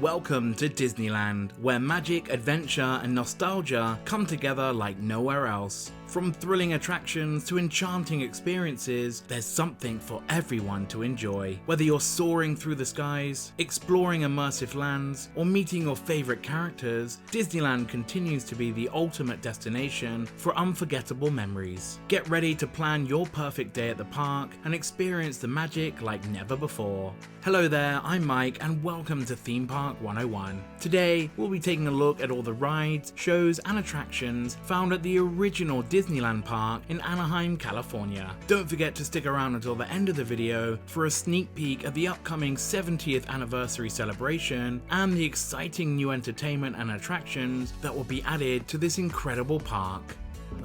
Welcome to Disneyland, where magic, adventure, and nostalgia come together like nowhere else. From thrilling attractions to enchanting experiences, there's something for everyone to enjoy. Whether you're soaring through the skies, exploring immersive lands, or meeting your favorite characters, Disneyland continues to be the ultimate destination for unforgettable memories. Get ready to plan your perfect day at the park and experience the magic like never before. Hello there, I'm Mike and welcome to Theme Park 101. Today, we'll be taking a look at all the rides, shows, and attractions found at the original Disneyland Park in Anaheim, California. Don't forget to stick around until the end of the video for a sneak peek at the upcoming 70th anniversary celebration and the exciting new entertainment and attractions that will be added to this incredible park.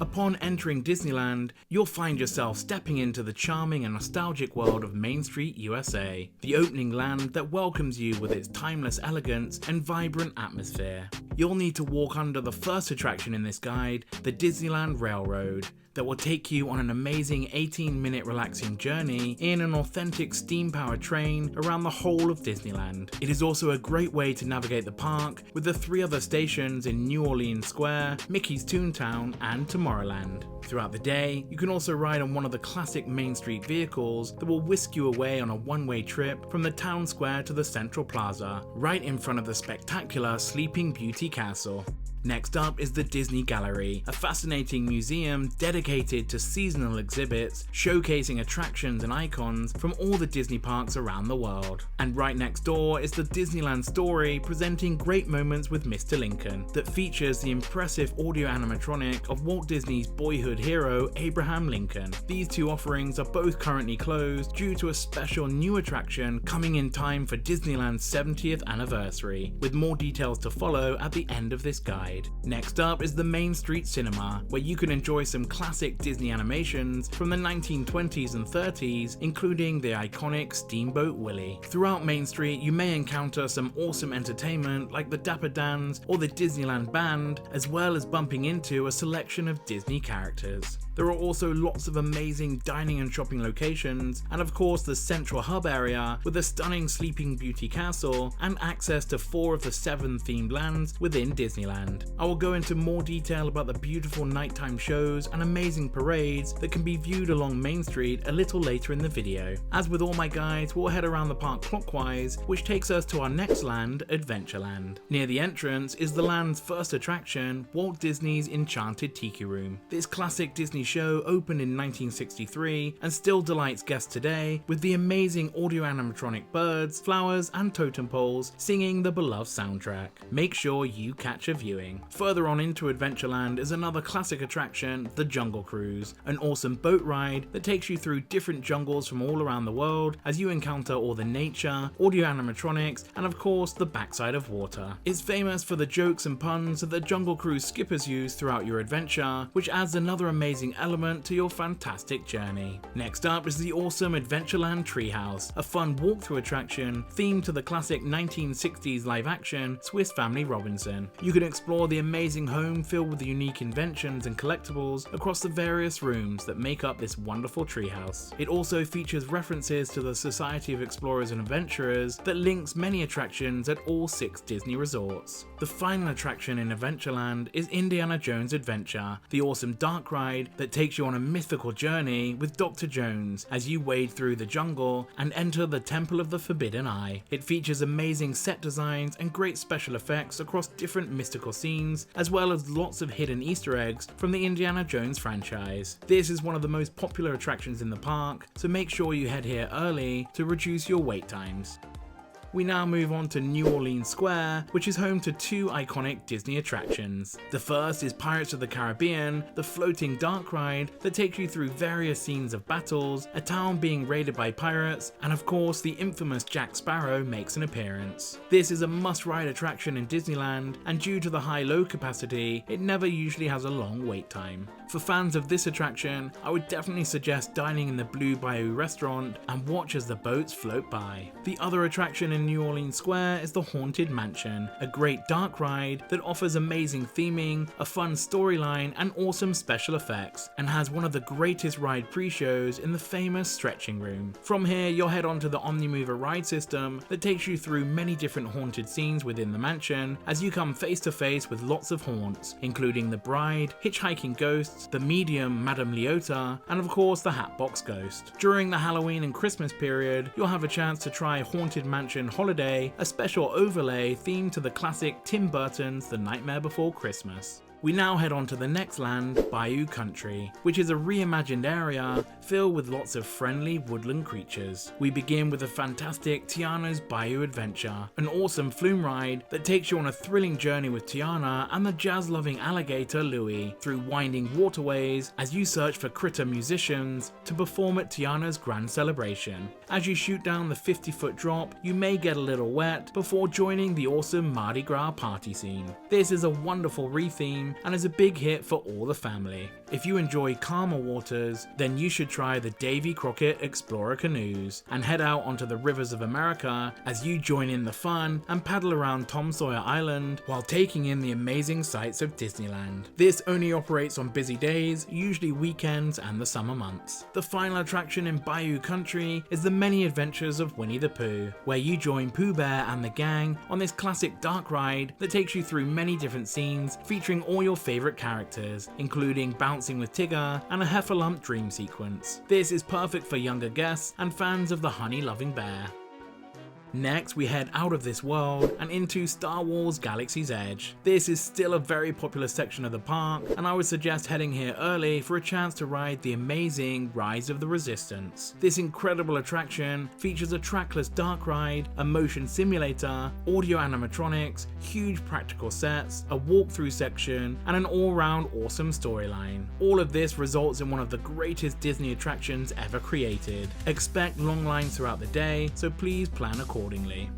Upon entering Disneyland, you'll find yourself stepping into the charming and nostalgic world of Main Street, U.S.A., the opening land that welcomes you with its timeless elegance and vibrant atmosphere. You'll need to walk under the first attraction in this guide, the Disneyland Railroad, that will take you on an amazing 18-minute relaxing journey in an authentic steam-powered train around the whole of Disneyland. It is also a great way to navigate the park with the 3 other stations in New Orleans Square, Mickey's Toontown, and Tomorrowland. Throughout the day, you can also ride on one of the classic Main Street vehicles that will whisk you away on a one-way trip from the town square to the Central Plaza, right in front of the spectacular Sleeping Beauty Castle. Next up is the Disney Gallery, a fascinating museum dedicated to seasonal exhibits, showcasing attractions and icons from all the Disney parks around the world. And right next door is the Disneyland Story, presenting great moments with Mr. Lincoln, that features the impressive audio animatronic of Walt Disney's boyhood hero, Abraham Lincoln. These 2 offerings are both currently closed due to a special new attraction coming in time for Disneyland's 70th anniversary, with more details to follow at the end of this guide. Next up is the Main Street Cinema, where you can enjoy some classic Disney animations from the 1920s and 30s, including the iconic Steamboat Willie. Throughout Main Street, you may encounter some awesome entertainment like the Dapper Dans or the Disneyland Band, as well as bumping into a selection of Disney characters. There are also lots of amazing dining and shopping locations, and of course the central hub area with a stunning Sleeping Beauty Castle and access to 4 of the 7 themed lands within Disneyland. I will go into more detail about the beautiful nighttime shows and amazing parades that can be viewed along Main Street a little later in the video. As with all my guides, we'll head around the park clockwise, which takes us to our next land, Adventureland. Near the entrance is the land's first attraction, Walt Disney's Enchanted Tiki Room. This classic Disney show opened in 1963 and still delights guests today with the amazing audio animatronic birds, flowers, and totem poles singing the beloved soundtrack. Make sure you catch a viewing. Further on into Adventureland is another classic attraction, the Jungle Cruise, an awesome boat ride that takes you through different jungles from all around the world as you encounter all the nature, audio animatronics, and of course the backside of water. It's famous for the jokes and puns that the Jungle Cruise skippers use throughout your adventure, which adds another amazing element to your fantastic journey. Next up is the awesome Adventureland Treehouse, a fun walkthrough attraction themed to the classic 1960s live action Swiss Family Robinson. You can explore the amazing home filled with unique inventions and collectibles across the various rooms that make up this wonderful treehouse. It also features references to the Society of Explorers and Adventurers that links many attractions at all 6 Disney resorts. The final attraction in Adventureland is Indiana Jones Adventure, the awesome dark ride that takes you on a mythical journey with Dr. Jones as you wade through the jungle and enter the Temple of the Forbidden Eye. It features amazing set designs and great special effects across different mystical scenes, as well as lots of hidden Easter eggs from the Indiana Jones franchise. This is one of the most popular attractions in the park, so make sure you head here early to reduce your wait times. We now move on to New Orleans Square, which is home to 2 iconic Disney attractions. The first is Pirates of the Caribbean, the floating dark ride that takes you through various scenes of battles, a town being raided by pirates, and of course the infamous Jack Sparrow makes an appearance. This is a must-ride attraction in Disneyland, and due to the high-load capacity, it never usually has a long wait time. For fans of this attraction, I would definitely suggest dining in the Blue Bayou restaurant and watch as the boats float by. The other attraction in in New Orleans Square is the Haunted Mansion, a great dark ride that offers amazing theming, a fun storyline, and awesome special effects, and has one of the greatest ride pre-shows in the famous stretching room. From here, you'll head on to the Omnimover ride system that takes you through many different haunted scenes within the mansion as you come face to face with lots of haunts, including the bride, hitchhiking ghosts, the medium Madame Leota, and of course the Hatbox Ghost. During the Halloween and Christmas period, you'll have a chance to try Haunted Mansion Holiday, a special overlay themed to the classic Tim Burton's The Nightmare Before Christmas. We now head on to the next land, Bayou Country, which is a reimagined area filled with lots of friendly woodland creatures. We begin with the fantastic Tiana's Bayou Adventure, an awesome flume ride that takes you on a thrilling journey with Tiana and the jazz-loving alligator Louie through winding waterways as you search for critter musicians to perform at Tiana's grand celebration. As you shoot down the 50-foot drop, you may get a little wet before joining the awesome Mardi Gras party scene. This is a wonderful retheme and is a big hit for all the family. If you enjoy calmer waters, then you should try the Davy Crockett Explorer canoes and head out onto the rivers of America as you join in the fun and paddle around Tom Sawyer Island while taking in the amazing sights of Disneyland. This only operates on busy days, usually weekends and the summer months. The final attraction in Bayou Country is the Many Adventures of Winnie the Pooh, where you join Pooh Bear and the gang on this classic dark ride that takes you through many different scenes featuring all your favorite characters, including Bouncing with Tigger and a Heffalump dream sequence. This is perfect for younger guests and fans of the honey-loving bear. Next, we head out of this world and into Star Wars Galaxy's Edge. This is still a very popular section of the park, and I would suggest heading here early for a chance to ride the amazing Rise of the Resistance. This incredible attraction features a trackless dark ride, a motion simulator, audio animatronics, huge practical sets, a walkthrough section, and an all-round awesome storyline. All of this results in one of the greatest Disney attractions ever created. Expect long lines throughout the day, so please plan accordingly.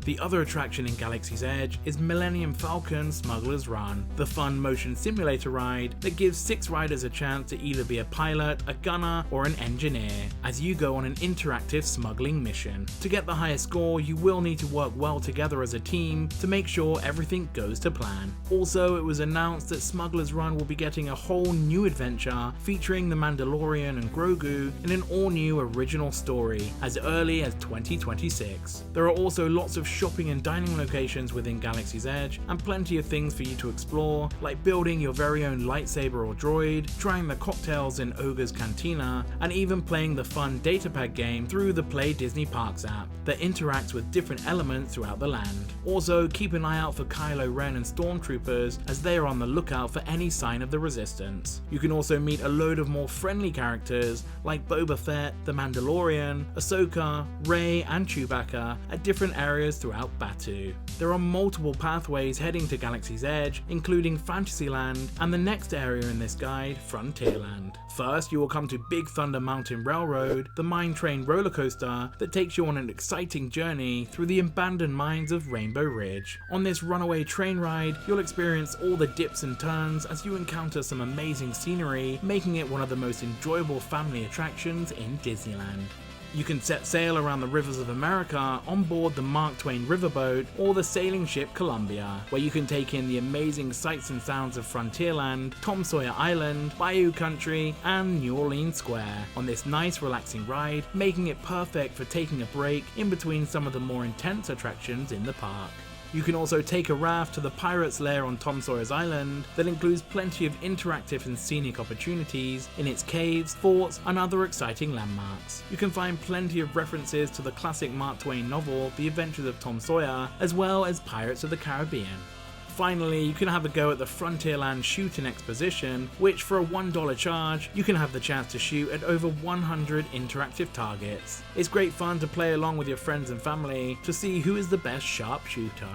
The other attraction in Galaxy's Edge is Millennium Falcon Smuggler's Run, the fun motion simulator ride that gives 6 riders a chance to either be a pilot, a gunner, or an engineer as you go on an interactive smuggling mission. To get the highest score, you will need to work well together as a team to make sure everything goes to plan. Also, it was announced that Smuggler's Run will be getting a whole new adventure featuring the Mandalorian and Grogu in an all-new original story as early as 2026. There are also lots of shopping and dining locations within Galaxy's Edge and plenty of things for you to explore, like building your very own lightsaber or droid, trying the cocktails in Ogre's Cantina, and even playing the fun datapad game through the Play Disney Parks app that interacts with different elements throughout the land. Also, keep an eye out for Kylo Ren and Stormtroopers as they are on the lookout for any sign of the Resistance. You can also meet a load of more friendly characters like Boba Fett, the Mandalorian, Ahsoka, Rey, and Chewbacca at different areas throughout Batuu. There are multiple pathways heading to Galaxy's Edge, including Fantasyland and the next area in this guide, Frontierland. First, you will come to Big Thunder Mountain Railroad, the mine train roller coaster that takes you on an exciting journey through the abandoned mines of Rainbow Ridge. On this runaway train ride, you'll experience all the dips and turns as you encounter some amazing scenery, making it one of the most enjoyable family attractions in Disneyland. You can set sail around the rivers of America on board the Mark Twain riverboat or the sailing ship Columbia, where you can take in the amazing sights and sounds of Frontierland, Tom Sawyer Island, Bayou Country, and New Orleans Square on this nice relaxing ride, making it perfect for taking a break in between some of the more intense attractions in the park. You can also take a raft to the Pirate's Lair on Tom Sawyer's Island that includes plenty of interactive and scenic opportunities in its caves, forts, and other exciting landmarks. You can find plenty of references to the classic Mark Twain novel The Adventures of Tom Sawyer, as well as Pirates of the Caribbean. Finally, you can have a go at the Frontierland Shooting Exposition, which for a $1 charge, you can have the chance to shoot at over 100 interactive targets. It's great fun to play along with your friends and family to see who is the best sharpshooter.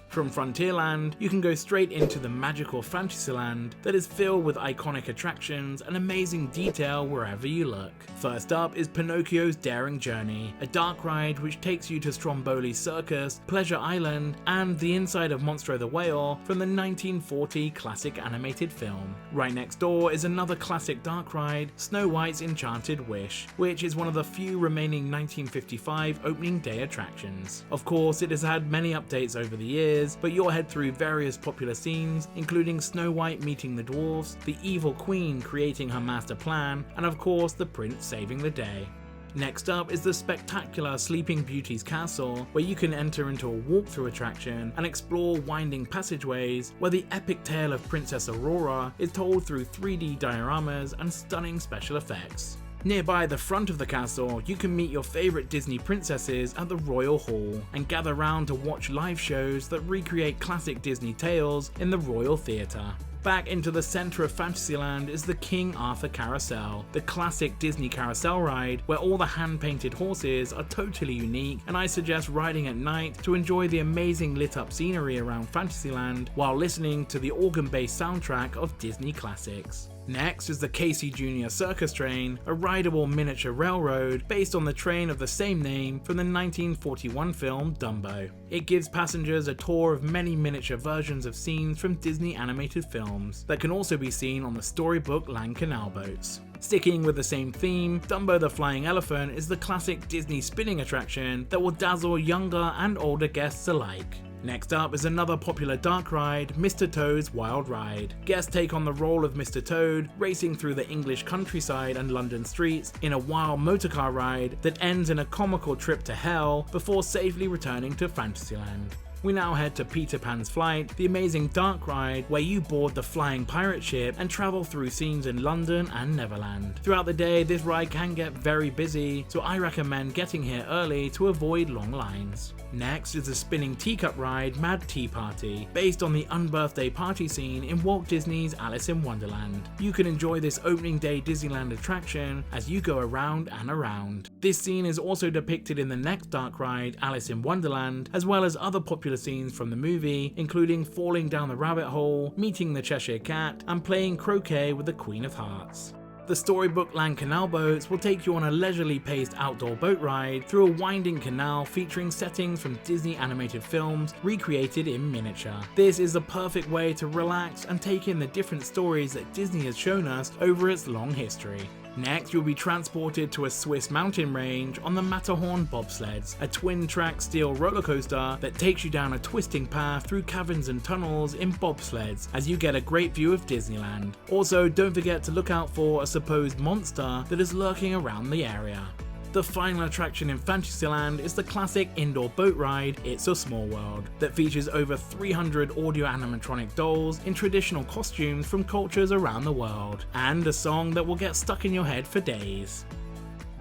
From Frontierland, you can go straight into the magical Fantasyland that is filled with iconic attractions and amazing detail wherever you look. First up is Pinocchio's Daring Journey, a dark ride which takes you to Stromboli's Circus, Pleasure Island, and the inside of Monstro the Whale from the 1940 classic animated film. Right next door is another classic dark ride, Snow White's Enchanted Wish, which is one of the few remaining 1955 opening day attractions. Of course, it has had many updates over the years, but you'll head through various popular scenes, including Snow White meeting the dwarfs, the evil queen creating her master plan, and of course the prince saving the day. Next up is the spectacular Sleeping Beauty's castle, where you can enter into a walkthrough attraction and explore winding passageways where the epic tale of Princess Aurora is told through 3D dioramas and stunning special effects. Nearby the front of the castle, you can meet your favourite Disney princesses at the Royal Hall and gather round to watch live shows that recreate classic Disney tales in the Royal Theatre. Back into the centre of Fantasyland is the King Arthur Carousel, the classic Disney carousel ride where all the hand-painted horses are totally unique, and I suggest riding at night to enjoy the amazing lit-up scenery around Fantasyland while listening to the organ-based soundtrack of Disney classics. Next is the Casey Jr. Circus Train, a rideable miniature railroad based on the train of the same name from the 1941 film Dumbo. It gives passengers a tour of many miniature versions of scenes from Disney animated films that can also be seen on the storybook Land Canal boats. Sticking with the same theme, Dumbo the Flying Elephant is the classic Disney spinning attraction that will dazzle younger and older guests alike. Next up is another popular dark ride, Mr. Toad's Wild Ride. Guests take on the role of Mr. Toad, racing through the English countryside and London streets in a wild motorcar ride that ends in a comical trip to hell before safely returning to Fantasyland. We now head to Peter Pan's Flight, the amazing dark ride where you board the flying pirate ship and travel through scenes in London and Neverland. Throughout the day, this ride can get very busy, so I recommend getting here early to avoid long lines. Next is the spinning teacup ride Mad Tea Party, based on the unbirthday party scene in Walt Disney's Alice in Wonderland. You can enjoy this opening day Disneyland attraction as you go around and around. This scene is also depicted in the next dark ride, Alice in Wonderland, as well as other popular scenes from the movie, including falling down the rabbit hole, meeting the Cheshire Cat, and playing croquet with the Queen of Hearts. The storybook Land Canal boats will take you on a leisurely paced outdoor boat ride through a winding canal featuring settings from Disney animated films recreated in miniature. This is a perfect way to relax and take in the different stories that Disney has shown us over its long history. Next, you'll be transported to a Swiss mountain range on the Matterhorn bobsleds, a twin-track steel roller coaster that takes you down a twisting path through caverns and tunnels in bobsleds as you get a great view of Disneyland. Also, don't forget to look out for a supposed monster that is lurking around the area. The final attraction in Fantasyland is the classic indoor boat ride, It's a Small World, that features over 300 audio animatronic dolls in traditional costumes from cultures around the world, and a song that will get stuck in your head for days.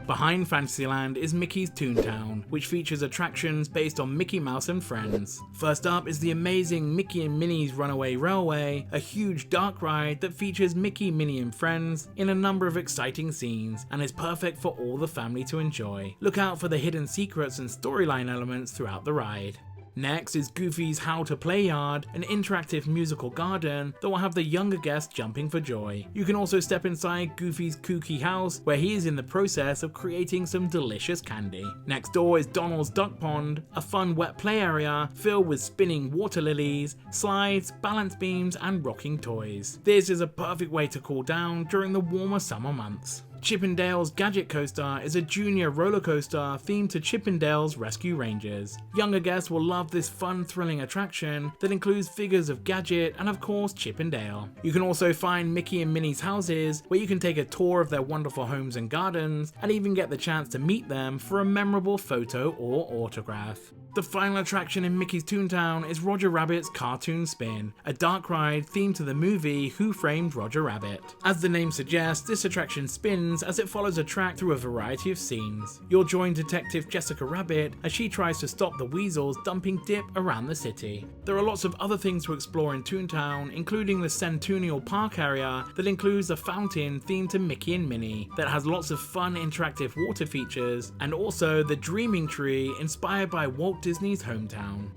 Behind Fantasyland is Mickey's Toontown, which features attractions based on Mickey Mouse and Friends. First up is the amazing Mickey and Minnie's Runaway Railway, a huge dark ride that features Mickey, Minnie and Friends in a number of exciting scenes and is perfect for all the family to enjoy. Look out for the hidden secrets and storyline elements throughout the ride. Next is Goofy's How to Play Yard, an interactive musical garden that will have the younger guests jumping for joy. You can also step inside Goofy's kooky house, where he is in the process of creating some delicious candy. Next door is Donald's Duck Pond, a fun wet play area filled with spinning water lilies, slides, balance beams, and rocking toys. This is a perfect way to cool down during the warmer summer months. Chippendale's Gadget Coaster is a junior roller coaster themed to Chippendale's Rescue Rangers. Younger guests will love this fun, thrilling attraction that includes figures of Gadget and of course Chippendale. You can also find Mickey and Minnie's houses, where you can take a tour of their wonderful homes and gardens, and even get the chance to meet them for a memorable photo or autograph. The final attraction in Mickey's Toontown is Roger Rabbit's Cartoon Spin, a dark ride themed to the movie Who Framed Roger Rabbit. As the name suggests, this attraction spins as it follows a track through a variety of scenes. You'll join Detective Jessica Rabbit as she tries to stop the weasels dumping dip around the city. There are lots of other things to explore in Toontown, including the Centennial Park area that includes a fountain themed to Mickey and Minnie that has lots of fun interactive water features, and also the Dreaming Tree inspired by Walt Disney's hometown.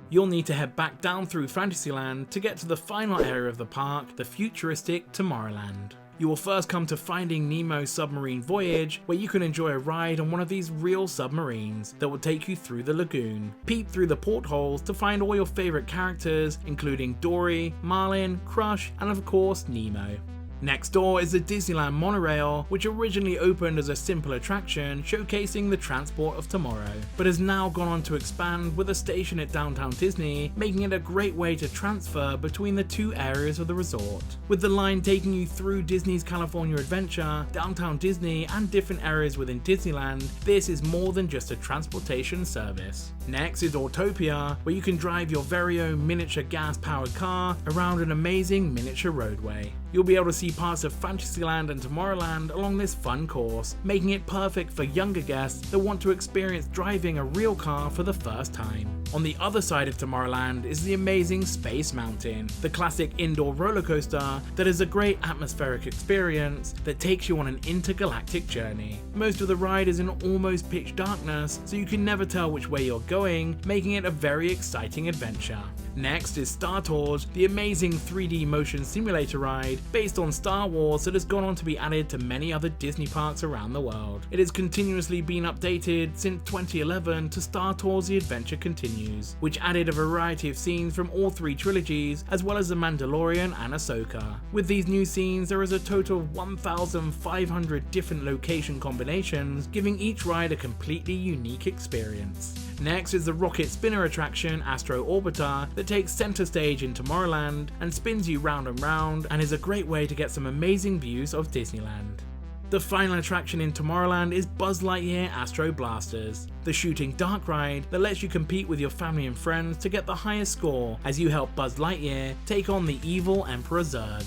you'll need to head back down through Fantasyland to get to the final area of the park, the futuristic Tomorrowland. You will first come to Finding Nemo's Submarine Voyage, where you can enjoy a ride on one of these real submarines that will take you through the lagoon. Peep through the portholes to find all your favourite characters, including Dory, Marlin, Crush, and of course Nemo. Next door is the Disneyland Monorail, which originally opened as a simple attraction showcasing the transport of tomorrow, but has now gone on to expand with a station at Downtown Disney, making it a great way to transfer between the two areas of the resort. With the line taking you through Disney's California Adventure, Downtown Disney, and different areas within Disneyland, this is more than just a transportation service. Next is Autopia, where you can drive your very own miniature gas-powered car around an amazing miniature roadway. You'll be able to see parts of Fantasyland and Tomorrowland along this fun course, making it perfect for younger guests that want to experience driving a real car for the first time. On the other side of Tomorrowland is the amazing Space Mountain, the classic indoor roller coaster that is a great atmospheric experience that takes you on an intergalactic journey. Most of the ride is in almost pitch darkness, so you can never tell which way you're going, making it a very exciting adventure. Next is Star Tours, the amazing 3D motion simulator ride based on Star Wars that has gone on to be added to many other Disney parks around the world. It has continuously been updated since 2011 to Star Tours The Adventure Continues, which added a variety of scenes from all three trilogies, as well as The Mandalorian and Ahsoka. With these new scenes, there is a total of 1,500 different location combinations, giving each ride a completely unique experience. Next is the rocket spinner attraction Astro Orbiter that takes center stage in Tomorrowland and spins you round and round, and is a great way to get some amazing views of Disneyland. The final attraction in Tomorrowland is Buzz Lightyear Astro Blasters, the shooting dark ride that lets you compete with your family and friends to get the highest score as you help Buzz Lightyear take on the evil Emperor Zurg.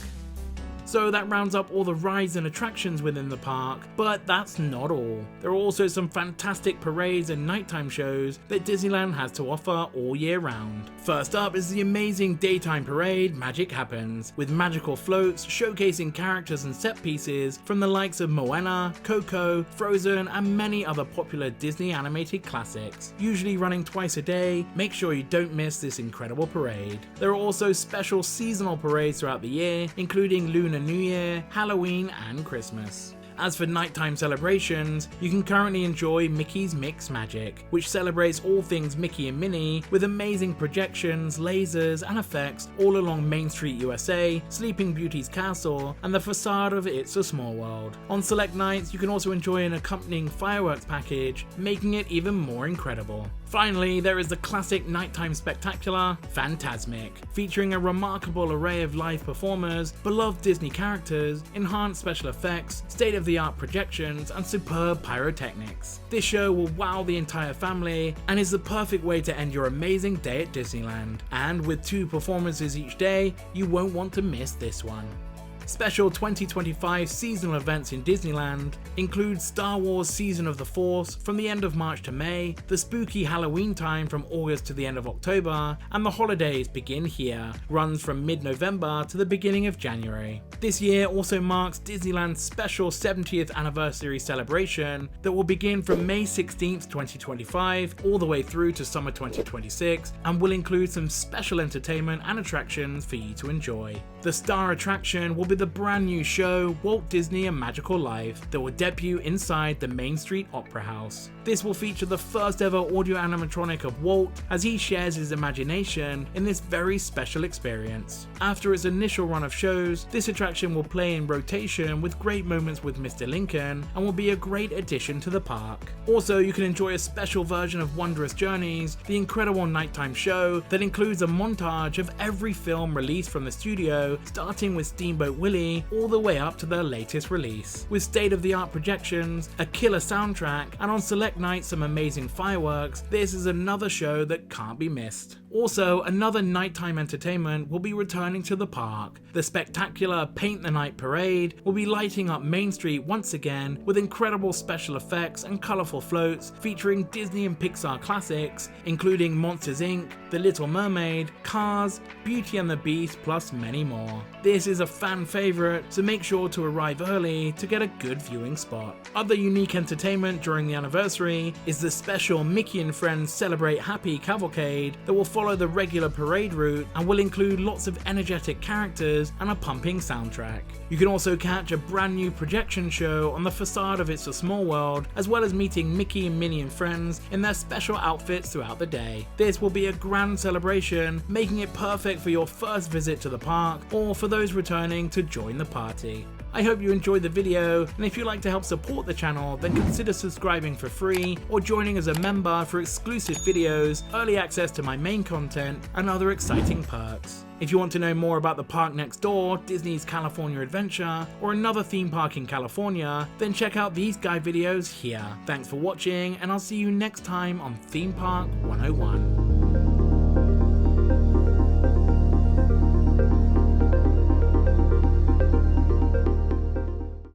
So that rounds up all the rides and attractions within the park, but that's not all. There are also some fantastic parades and nighttime shows that Disneyland has to offer all year round. First up is the amazing daytime parade Magic Happens, with magical floats showcasing characters and set pieces from the likes of Moana, Coco, Frozen, and many other popular Disney animated classics. Usually running twice a day, make sure you don't miss this incredible parade. There are also special seasonal parades throughout the year, including Lunar New Year, Halloween, and Christmas. As for nighttime celebrations, you can currently enjoy Mickey's Mix Magic, which celebrates all things Mickey and Minnie with amazing projections, lasers, and effects all along Main Street, USA, Sleeping Beauty's castle, and the facade of It's a Small World. On select nights, you can also enjoy an accompanying fireworks package, making it even more incredible. Finally, there is the classic nighttime spectacular, Fantasmic, featuring a remarkable array of live performers, beloved Disney characters, enhanced special effects, state-of-the-art projections, and superb pyrotechnics. This show will wow the entire family, and is the perfect way to end your amazing day at Disneyland. And with 2 performances each day, you won't want to miss this one. Special 2025 seasonal events in Disneyland include Star Wars Season of the Force from the end of March to May, the spooky Halloween time from August to the end of October, and the holidays begin here, runs from mid-November to the beginning of January. This year also marks Disneyland's special 70th anniversary celebration that will begin from May 16th, 2025 all the way through to summer 2026, and will include some special entertainment and attractions for you to enjoy. The star attraction will be the brand new show Walt Disney A Magical Life that will debut inside the Main Street Opera House. This will feature the first ever audio animatronic of Walt as he shares his imagination in this very special experience. After its initial run of shows, this attraction will play in rotation with great moments with Mr. Lincoln and will be a great addition to the park. Also, you can enjoy a special version of Wondrous Journeys, the incredible nighttime show that includes a montage of every film released from the studio, starting with Steamboat Willie all the way up to their latest release. With state-of-the-art projections, a killer soundtrack, and on select nights some amazing fireworks, this is another show that can't be missed. Also, another nighttime entertainment will be returning to the park. The spectacular Paint the Night Parade will be lighting up Main Street once again with incredible special effects and colourful floats featuring Disney and Pixar classics, including Monsters Inc., The Little Mermaid, Cars, Beauty and the Beast, plus many more. This is a fan favourite, so make sure to arrive early to get a good viewing spot. Other unique entertainment during the anniversary is the special Mickey and Friends Celebrate Happy cavalcade that will follow the regular parade route and will include lots of energetic characters and a pumping soundtrack. You can also catch a brand new projection show on the facade of It's a Small World, as well as meeting Mickey and Minnie and friends in their special outfits throughout the day. This will be a grand celebration, making it perfect for your first visit to the park or for those returning to join the party. I hope you enjoyed the video, and if you'd like to help support the channel, then consider subscribing for free or joining as a member for exclusive videos, early access to my main content, and other exciting perks. If you want to know more about the park next door, Disney's California Adventure, or another theme park in California, then check out these guide videos here. Thanks for watching, and I'll see you next time on Theme Park 101.